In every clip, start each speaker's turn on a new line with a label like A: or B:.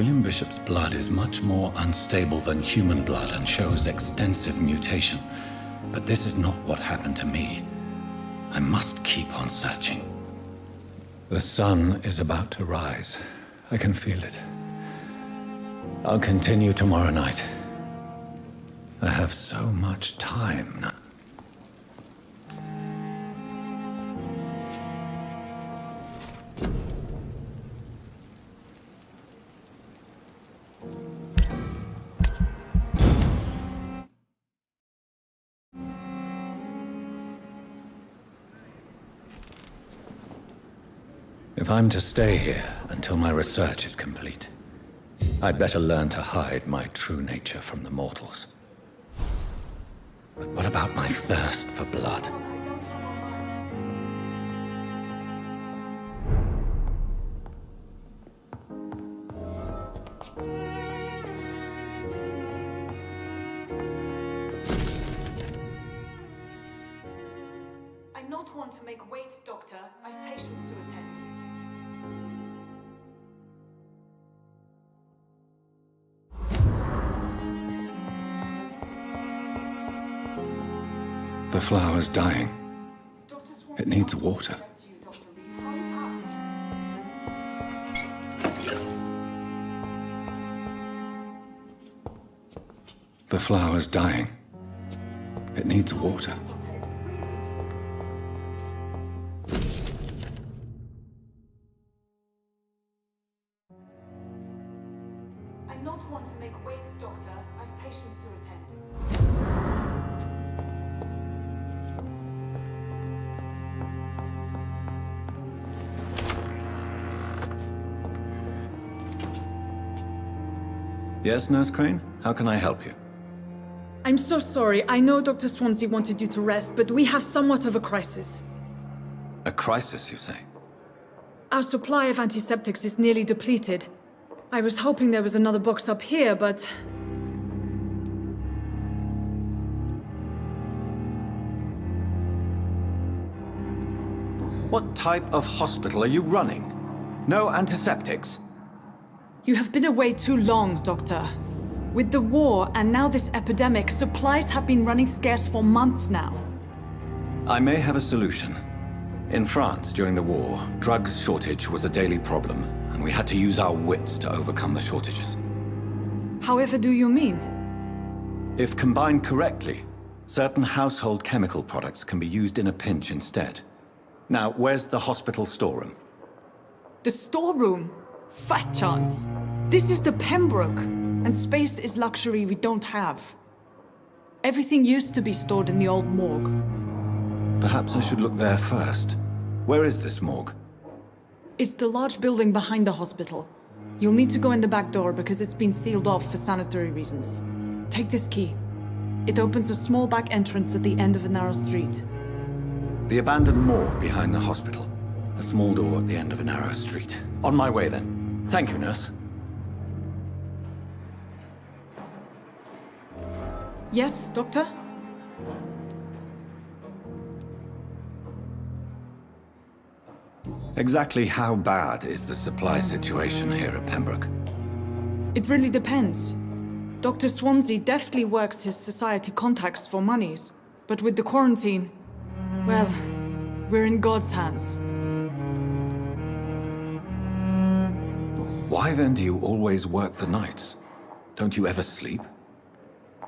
A: William Bishop's blood is much more unstable than human blood and shows extensive mutation. But this is not what happened to me. I must keep on searching. The sun is about to rise. I can feel it. I'll continue tomorrow night. I have so much time now. If I'm to stay here until my research is complete, I'd better learn to hide my true nature from the mortals. But what about my thirst for blood?
B: I'm not one to make wait, Doctor. I've patience to attend.
A: The flower's dying. It needs water. The flower's dying. It needs water.
B: I'm not one to make wait, Doctor. I've patience to attend.
A: Yes, Nurse Crane? How can I help you?
B: I'm so sorry. I know Dr. Swansea wanted you to rest, but we have somewhat of a crisis.
A: A crisis, you say?
B: Our supply of antiseptics is nearly depleted. I was hoping there was another box up here, but...
A: What type of hospital are you running? No antiseptics?
B: You have been away too long, Doctor. With the war and now this epidemic, supplies have been running scarce for months now.
A: I may have a solution. In France, during the war, drugs shortage was a daily problem, and we had to use our wits to overcome the shortages.
B: However do you mean?
A: If combined correctly, certain household chemical products can be used in a pinch instead. Now, where's the hospital storeroom?
B: The storeroom? Fat chance. This is the Pembroke, and space is luxury we don't have. Everything used to be stored in the old morgue.
A: Perhaps I should look there first. Where is this morgue?
B: It's the large building behind the hospital. You'll need to go in the back door because it's been sealed off for sanitary reasons. Take this key. It opens a small back entrance at the end of a narrow street.
A: The abandoned morgue behind the hospital. A small door at the end of a narrow street. On my way then. Thank you, nurse.
B: Yes, Doctor?
A: Exactly how bad is the supply situation here at Pembroke?
B: It really depends. Dr. Swansea deftly works his society contacts for monies, but with the quarantine, well, we're in God's hands.
A: Why then do you always work the nights? Don't you ever sleep?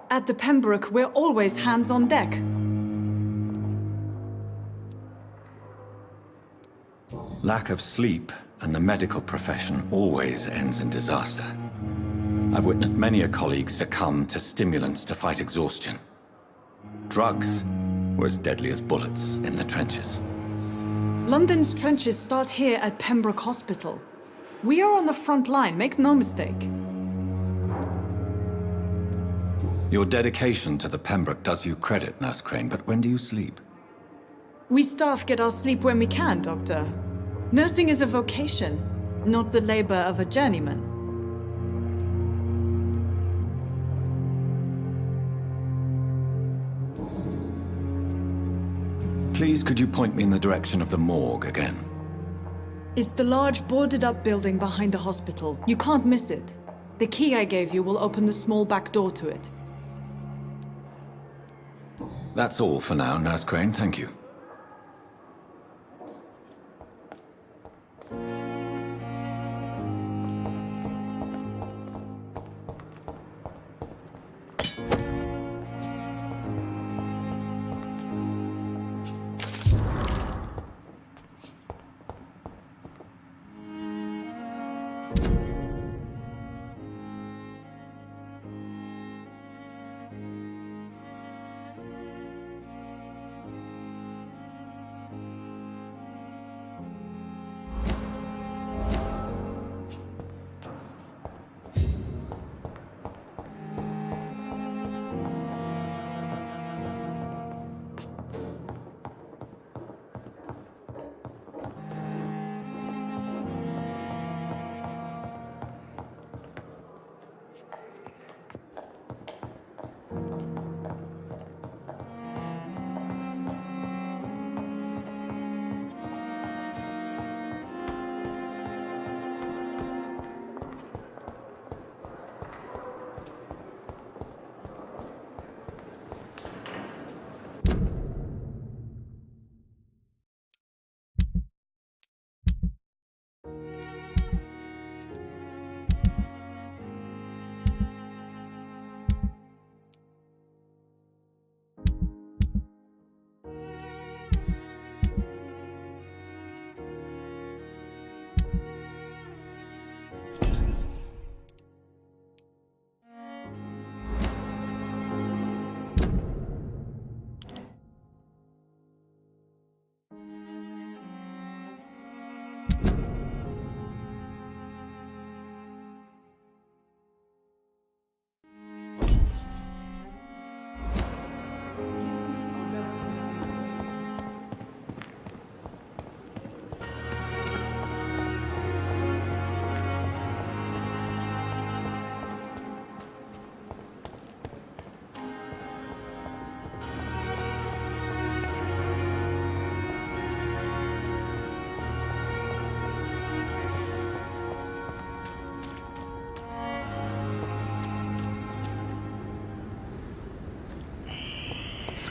B: At the Pembroke, we're always hands on deck.
A: Lack of sleep and the medical profession always ends in disaster. I've witnessed many a colleague succumb to stimulants to fight exhaustion. Drugs were as deadly as bullets in the trenches.
B: London's trenches start here at Pembroke Hospital. We are on the front line, make no mistake.
A: Your dedication to the Pembroke does you credit, Nurse Crane, but when do you sleep?
B: We staff get our sleep when we can, Doctor. Nursing is a vocation, not the labor of a journeyman.
A: Please, could you point me in the direction of the morgue again?
B: It's the large boarded-up building behind the hospital. You can't miss it. The key I gave you will open the small back door to it.
A: That's all for now, Nurse Crane, thank you.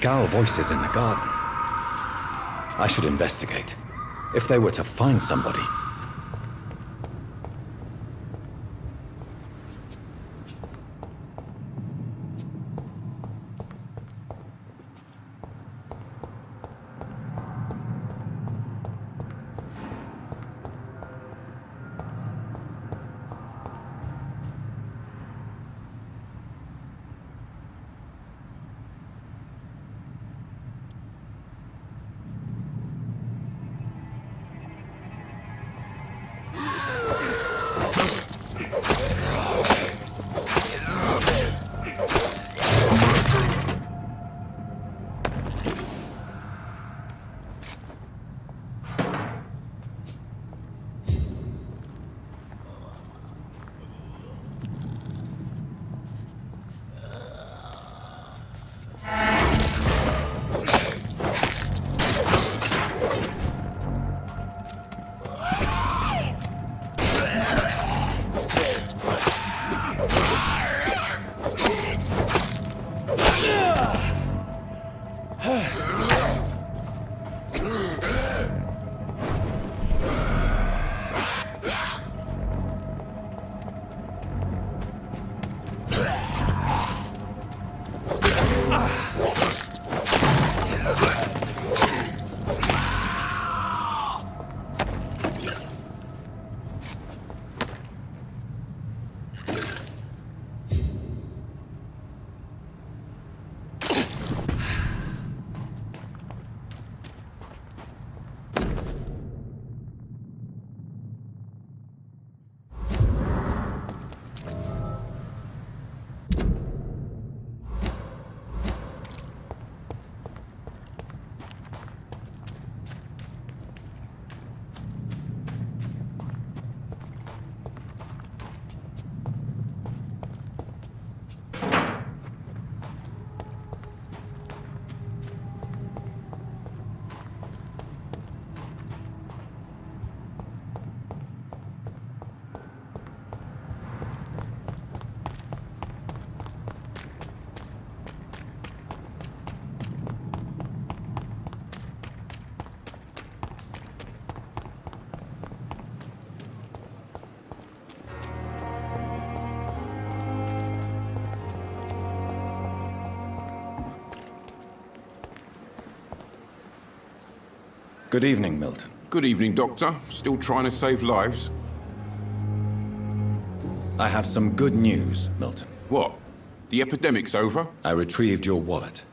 A: Scowl voices in the garden. I should investigate. If they were to find somebody. Good evening, Milton.
C: Good evening, Doctor. Still trying to save lives?
A: I have some good news, Milton.
C: What? The epidemic's over?
A: I retrieved your wallet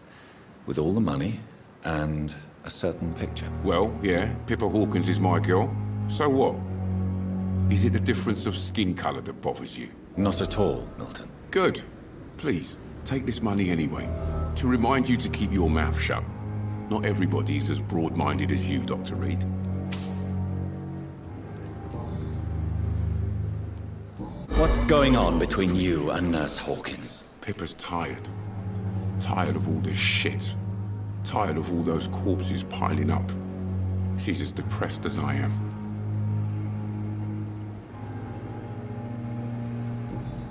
A: with all the money and a certain picture.
C: Well, yeah, Pippa Hawkins is my girl. So what? Is it the difference of skin colour that bothers you?
A: Not at all, Milton.
C: Good. Please, take this money anyway. To remind you to keep your mouth shut. Not everybody is as broad-minded as you, Dr. Reid.
A: What's going on between you and Nurse Hawkins?
C: Pippa's tired. Tired of all this shit. Tired of all those corpses piling up. She's as depressed as I am.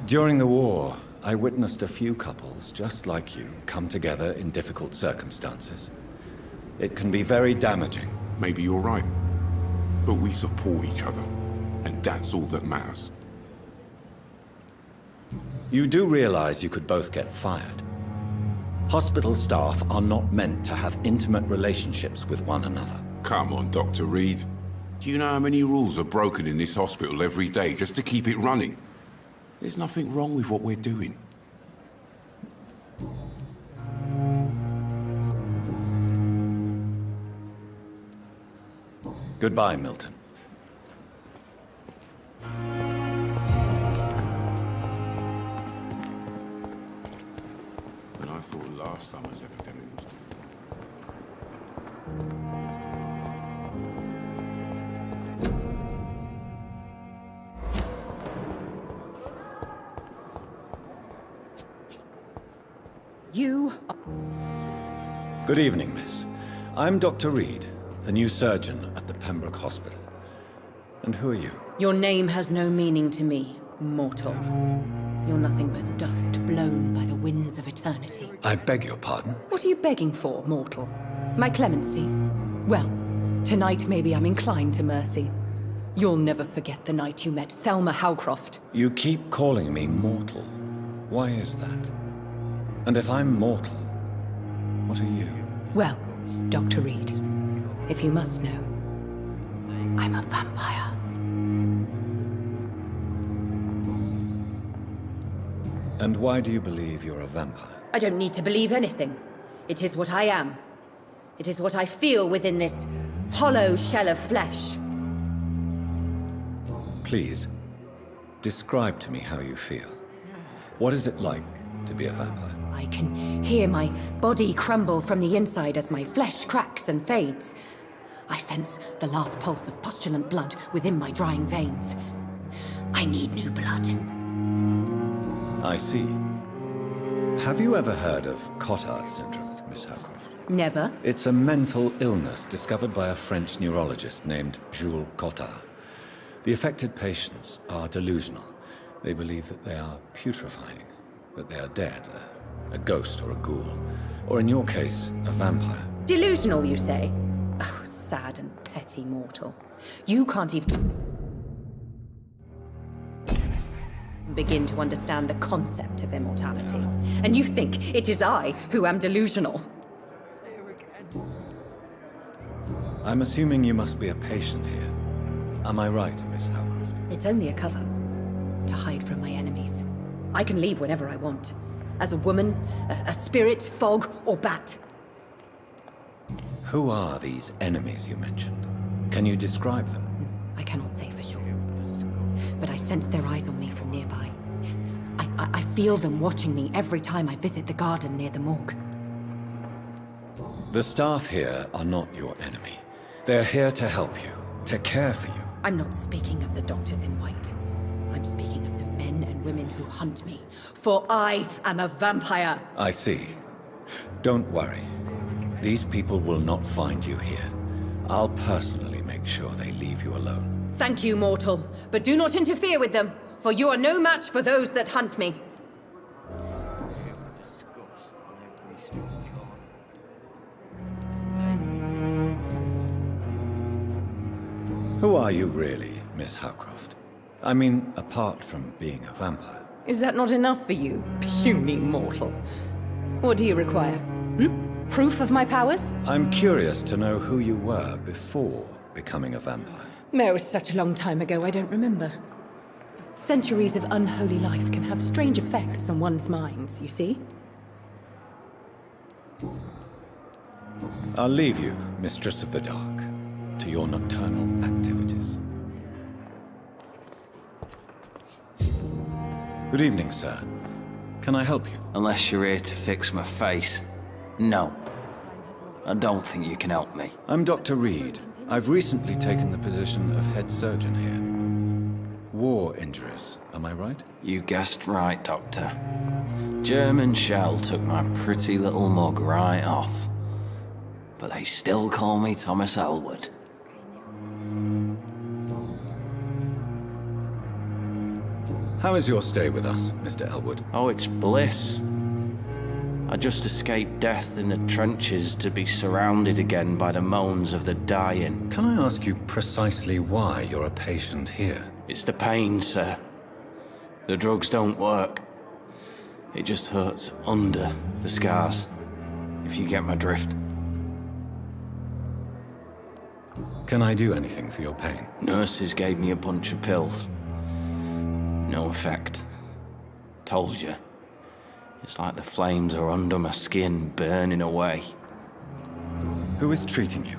A: During the war, I witnessed a few couples just like you come together in difficult circumstances. It can be very damaging.
C: Maybe you're right. But we support each other. And that's all that matters.
A: You do realize you could both get fired. Hospital staff are not meant to have intimate relationships with one another.
C: Come on, Dr. Reid. Do you know how many rules are broken in this hospital every day just to keep it running? There's nothing wrong with what we're doing.
A: Goodbye, Milton.
C: And I thought last summer's epidemic was...
D: You...
A: Good evening, miss. I'm Dr. Reid, the new surgeon at the Pembroke Hospital. And who are you?
D: Your name has no meaning to me, mortal. You're nothing but dust blown by the winds of eternity.
A: I beg your pardon?
D: What are you begging for, mortal? My clemency? Well, tonight maybe I'm inclined to mercy. You'll never forget the night you met Thelma Howcroft.
A: You keep calling me mortal. Why is that? And if I'm mortal, what are you?
D: Well, Dr. Reid, if you must know, I'm a vampire.
A: And why do you believe you're a vampire?
D: I don't need to believe anything. It is what I am. It is what I feel within this hollow shell of flesh.
A: Please, describe to me how you feel. What is it like to be a vampire?
D: I can hear my body crumble from the inside as my flesh cracks and fades. I sense the last pulse of postulant blood within my drying veins. I need new blood.
A: I see. Have you ever heard of Cotard syndrome, Miss Howcroft?
D: Never.
A: It's a mental illness discovered by a French neurologist named Jules Cotard. The affected patients are delusional. They believe that they are putrefying, that they are dead, a ghost or a ghoul, or in your case, a vampire.
D: Delusional, you say? Oh, sad and petty mortal. You can't even begin to understand the concept of immortality. And you think it is I who am delusional.
A: I'm assuming you must be a patient here. Am I right, Miss Howcroft?
D: It's only a cover to hide from my enemies. I can leave whenever I want. As a woman, a spirit, fog, or bat.
A: Who are these enemies you mentioned? Can you describe them?
D: I cannot say for sure. But I sense their eyes on me from nearby. I feel them watching me every time I visit the garden near the morgue.
A: The staff here are not your enemy. They're here to help you, to care for you.
D: I'm not speaking of the doctors in white. I'm speaking of the men and women who hunt me. For I am a vampire.
A: I see. Don't worry. These people will not find you here. I'll personally make sure they leave you alone.
D: Thank you, mortal. But do not interfere with them, for you are no match for those that hunt me.
A: Who are you really, Miss Howcroft? I mean, apart from being a vampire.
D: Is that not enough for you, puny mortal? What do you require? Proof of my powers?
A: I'm curious to know who you were before becoming a vampire.
D: It was such a long time ago, I don't remember. Centuries of unholy life can have strange effects on one's minds, you see?
A: I'll leave you, Mistress of the Dark, to your nocturnal activities. Good evening, sir. Can I help you?
E: Unless you're here to fix my face. No. I don't think you can help me.
A: I'm Dr. Reid. I've recently taken the position of head surgeon here. War injuries, am I right?
E: You guessed right, Doctor. German shell took my pretty little mug right off. But they still call me Thomas Elwood.
A: How is your stay with us, Mr. Elwood?
E: Oh, it's bliss. I just escaped death in the trenches to be surrounded again by the moans of the dying.
A: Can I ask you precisely why you're a patient here?
E: It's the pain, sir. The drugs don't work. It just hurts under the scars, if you get my drift.
A: Can I do anything for your pain?
E: Nurses gave me a bunch of pills. No effect. Told you. It's like the flames are under my skin, burning away.
A: Who is treating you?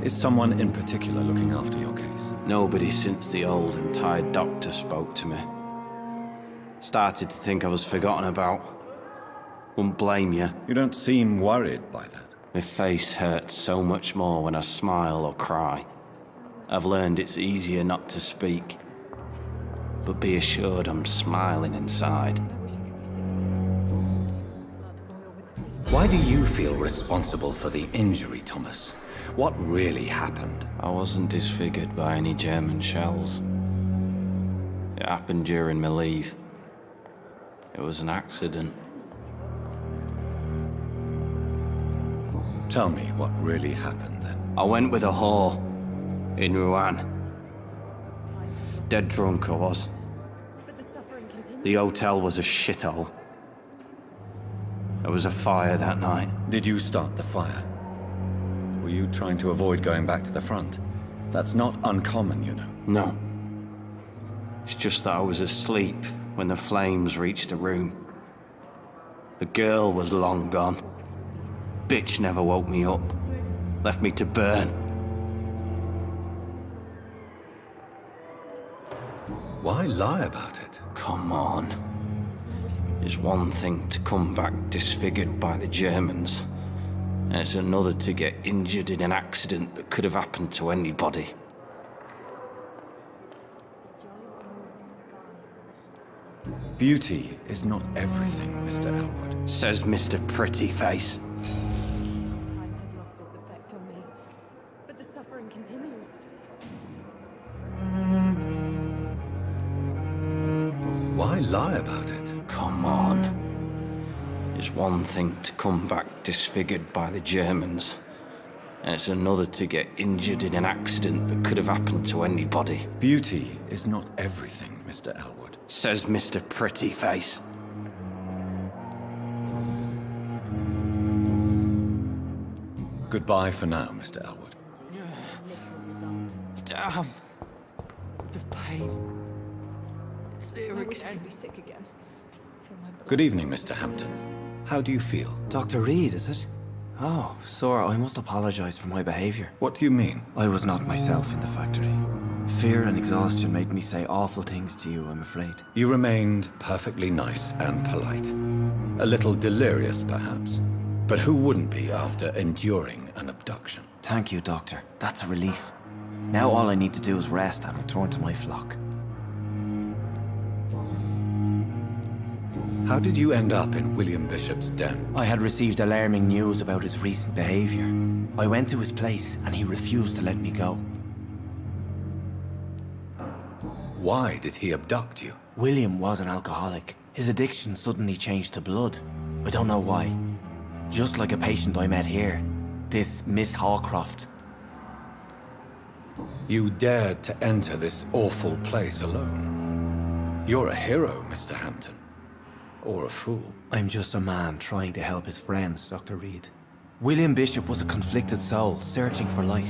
A: Is someone in particular looking after your case?
E: Nobody since the old and tired doctor spoke to me. Started to think I was forgotten about. Wouldn't blame you.
A: You don't seem worried by that.
E: My face hurts so much more when I smile or cry. I've learned it's easier not to speak. But be assured I'm smiling inside.
A: Why do you feel responsible for the injury, Thomas? What really happened?
E: I wasn't disfigured by any German shells. It happened during my leave. It was an accident.
A: Tell me what really happened then.
E: I went with a whore in Rouen. Dead drunk I was. The hotel was a shithole. There was a fire that night.
A: Did you start the fire? Were you trying to avoid going back to the front? That's not uncommon, you know.
E: No. It's just that I was asleep when the flames reached the room. The girl was long gone. Bitch never woke me up. Left me to burn.
A: Why lie about it?
E: Come on. It's one thing to come back disfigured by the Germans, and it's another to get injured in an accident that could have happened to anybody.
A: Beauty is not everything, Mr. Elwood.
E: Says Mr. Pretty Face.
F: Time has lost its effect on me, but the suffering continues.
A: Why lie about it?
E: Come on. It's one thing to come back disfigured by the Germans, and it's another to get injured in an accident that could have happened to anybody.
A: Beauty is not everything, Mr. Elwood.
E: Says Mr. Pretty Face.
A: Goodbye for now, Mr. Elwood.
E: Damn. The pain. It's here
F: I wish I
E: again.
F: could be sick again. Feel my blood.
A: Good evening, Mr. Hampton. How do you feel?
G: Dr. Reid, is it? Oh, sir, I must apologize for my behavior.
A: What do you mean?
G: I was not myself in the factory. Fear and exhaustion made me say awful things to you, I'm afraid.
A: You remained perfectly nice and polite. A little delirious, perhaps. But who wouldn't be after enduring an abduction?
G: Thank you, Doctor. That's a relief. Now all I need to do is rest and return to my flock.
A: How did you end up in William Bishop's den?
G: I had received alarming news about his recent behavior. I went to his place and he refused to let me go.
A: Why did he abduct you?
G: William was an alcoholic. His addiction suddenly changed to blood. I don't know why. Just like a patient I met here. This Miss Hawcroft.
A: You dared to enter this awful place alone. You're a hero, Mr. Hampton. Or a fool.
G: I'm just a man trying to help his friends, Dr. Reid. William Bishop was a conflicted soul, searching for light.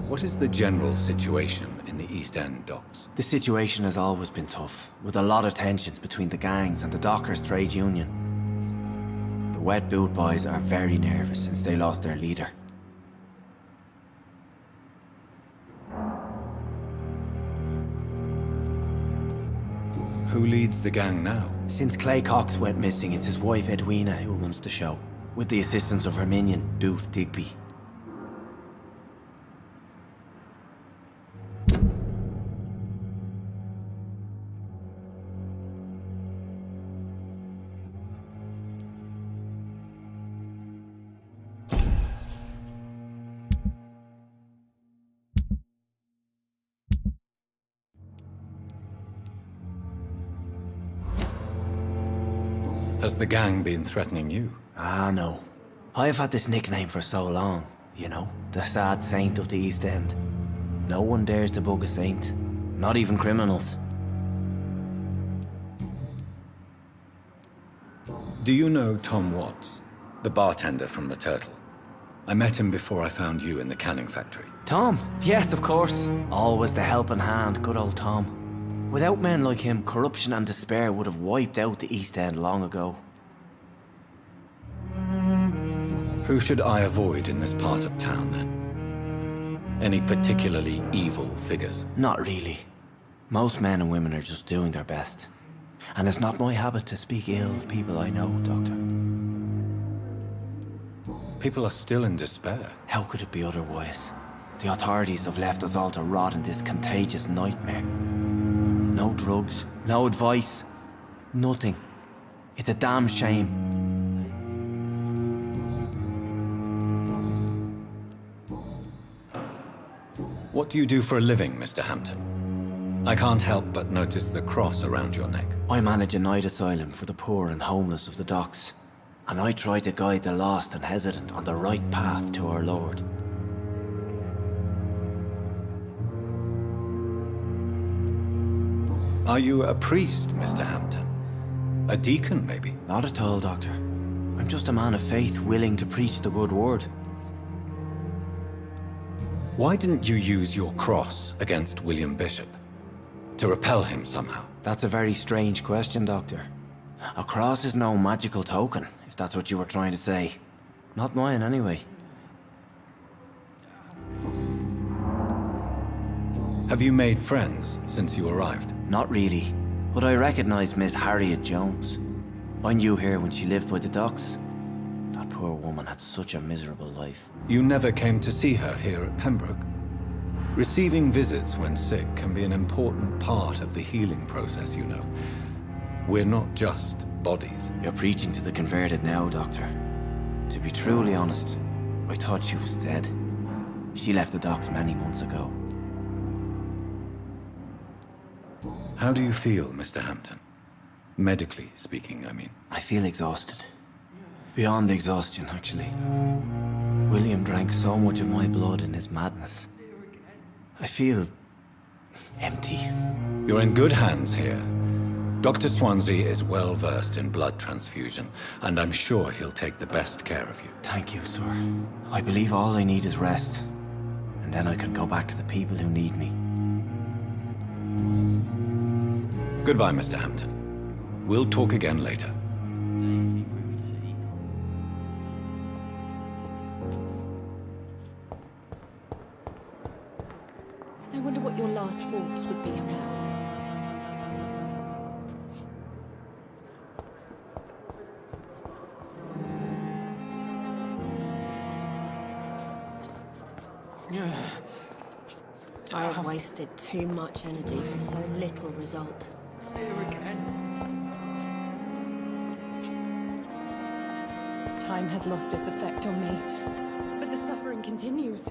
A: What is the general situation in the East End docks?
G: The situation has always been tough, with a lot of tensions between the gangs and the dockers' trade union. The Wet Boot Boys are very nervous since they lost their leader.
A: Who leads the gang now?
G: Since Clay Cox went missing, it's his wife Edwina who runs the show, with the assistance of her minion, Booth Digby.
A: Has the gang been threatening you?
G: Ah, no. I've had this nickname for so long, you know, the sad saint of the East End. No one dares to bug a saint, not even criminals.
A: Do you know Tom Watts, the bartender from the Turtle? I met him before I found you in the canning factory.
G: Tom? Yes, of course. Always the helping hand, good old Tom. Without men like him, corruption and despair would have wiped out the East End long ago.
A: Who should I avoid in this part of town, then? Any particularly evil figures?
G: Not really. Most men and women are just doing their best. And it's not my habit to speak ill of people I know, Doctor.
A: People are still in despair.
G: How could it be otherwise? The authorities have left us all to rot in this contagious nightmare. No drugs, no advice, nothing. It's a damn shame.
A: What do you do for a living, Mr. Hampton? I can't help but notice the cross around your neck.
G: I manage a night asylum for the poor and homeless of the docks, and I try to guide the lost and hesitant on the right path to our Lord.
A: Are you a priest, Mr. Hampton? A deacon, maybe?
G: Not at all, Doctor. I'm just a man of faith willing to preach the good word.
A: Why didn't you use your cross against William Bishop? To repel him somehow?
G: That's a very strange question, Doctor. A cross is no magical token, if that's what you were trying to say. Not mine, anyway.
A: Have you made friends since you arrived?
G: Not really, but I recognize Miss Harriet Jones. I knew her when she lived by the docks. That poor woman had such a miserable life.
A: You never came to see her here at Pembroke? Receiving visits when sick can be an important part of the healing process, you know. We're not just bodies.
G: You're preaching to the converted now, Doctor. To be truly honest, I thought she was dead. She left the docks many months ago.
A: How do you feel, Mr. Hampton? Medically speaking, I mean.
G: I feel exhausted. Beyond exhaustion, actually. William drank so much of my blood in his madness. I feel empty.
A: You're in good hands here. Dr. Swansea is well versed in blood transfusion, and I'm sure he'll take the best care of you.
G: Thank you, sir. I believe all I need is rest. And then I can go back to the people who need me.
A: Goodbye, Mr. Hampton. We'll talk again later.
D: I wonder what your last thoughts would be, sir.
H: I have wasted too much energy for so little result.
B: Time has lost its effect on me, but the suffering continues.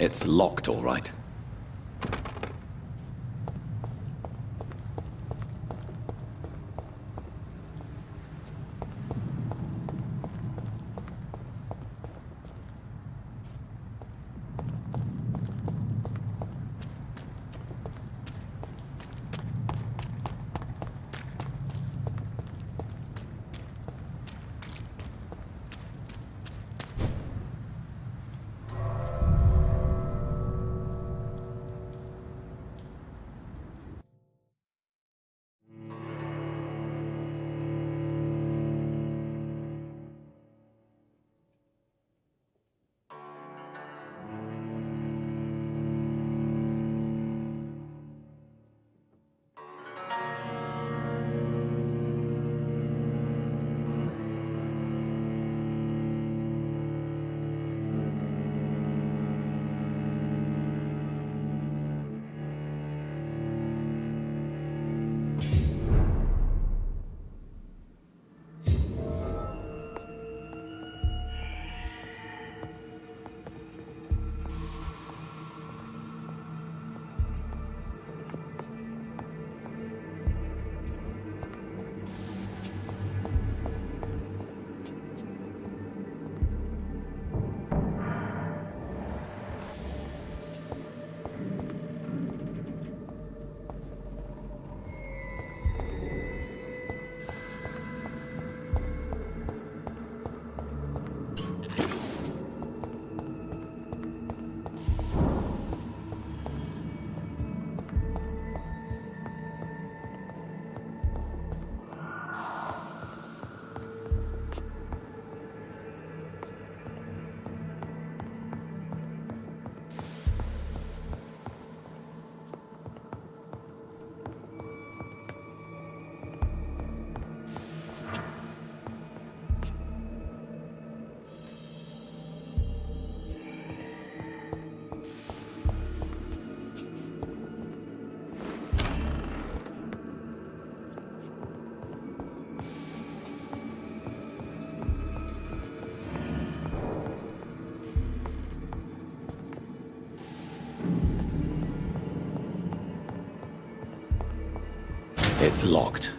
A: It's locked, all right. It's locked.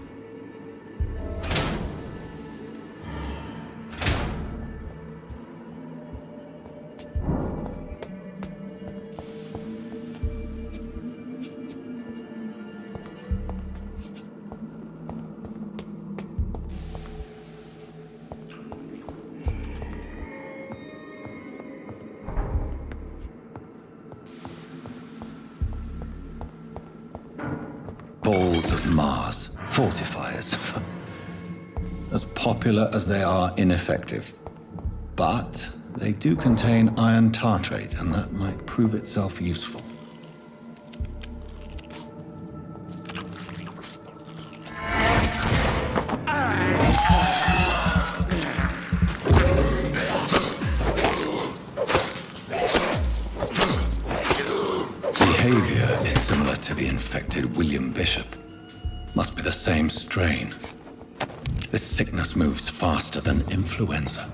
A: Balls of Mars, fortifiers. As popular as they are ineffective. But they do contain iron tartrate, and that might prove itself useful. Behavior is similar to the infected William Bishop. Must be the same strain. This sickness moves faster than influenza.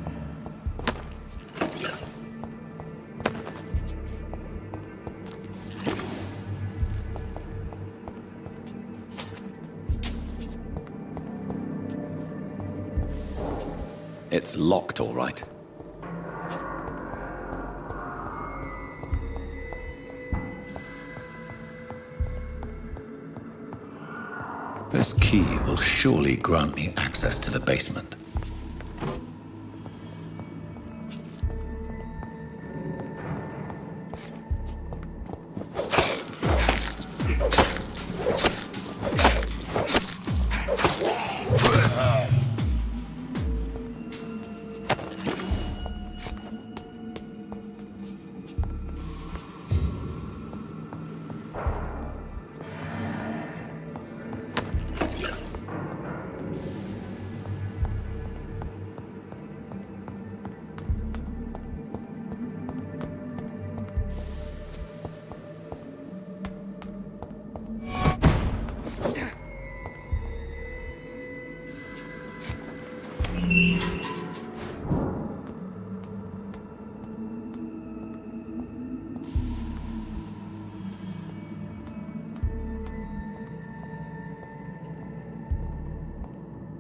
A: It's locked, all right. This key will surely grant me access to the basement.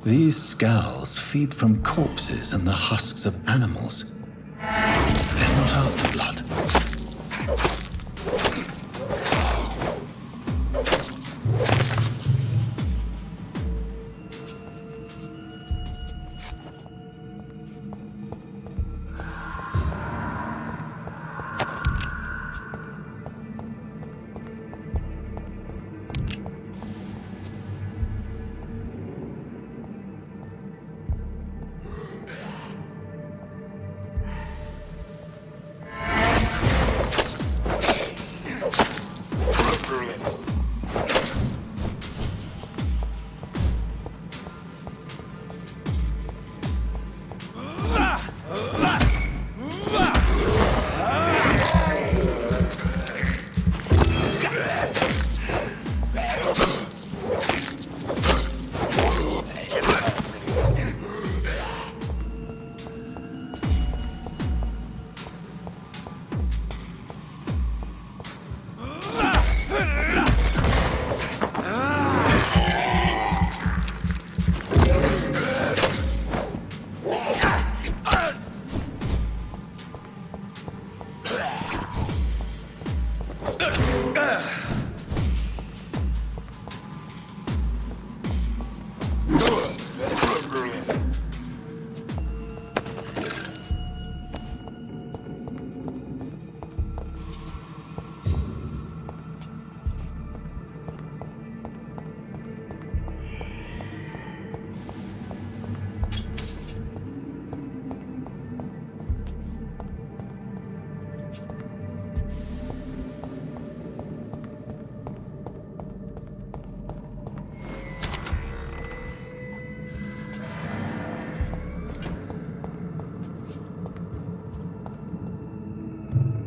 A: These scowls feed from corpses and the husks of animals. They're not after blood.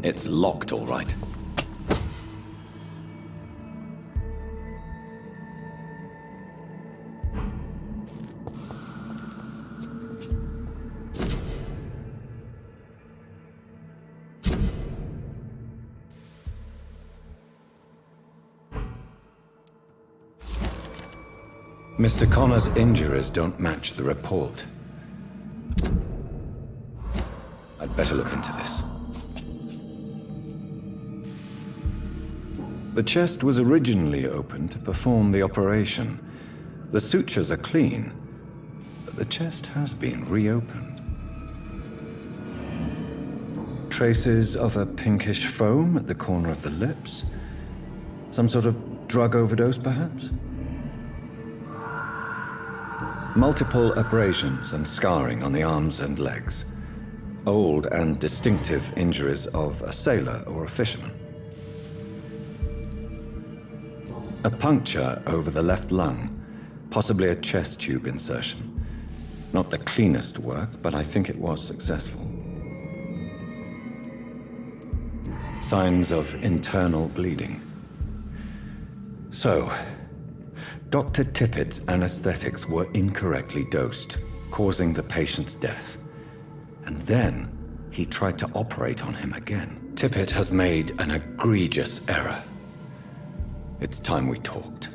A: It's locked, all right. Mr. Connor's injuries don't match the report. I'd better look into this. The chest was originally opened to perform the operation. The sutures are clean, but the chest has been reopened. Traces of a pinkish foam at the corner of the lips. Some sort of drug overdose, perhaps? Multiple abrasions and scarring on the arms and legs. Old and distinctive injuries of a sailor or a fisherman. A puncture over the left lung, possibly a chest tube insertion. Not the cleanest work, but I think it was successful. Signs of internal bleeding. So, Dr. Tippett's anesthetics were incorrectly dosed, causing the patient's death. And then he tried to operate on him again. Tippett has made an egregious error. It's time we talked.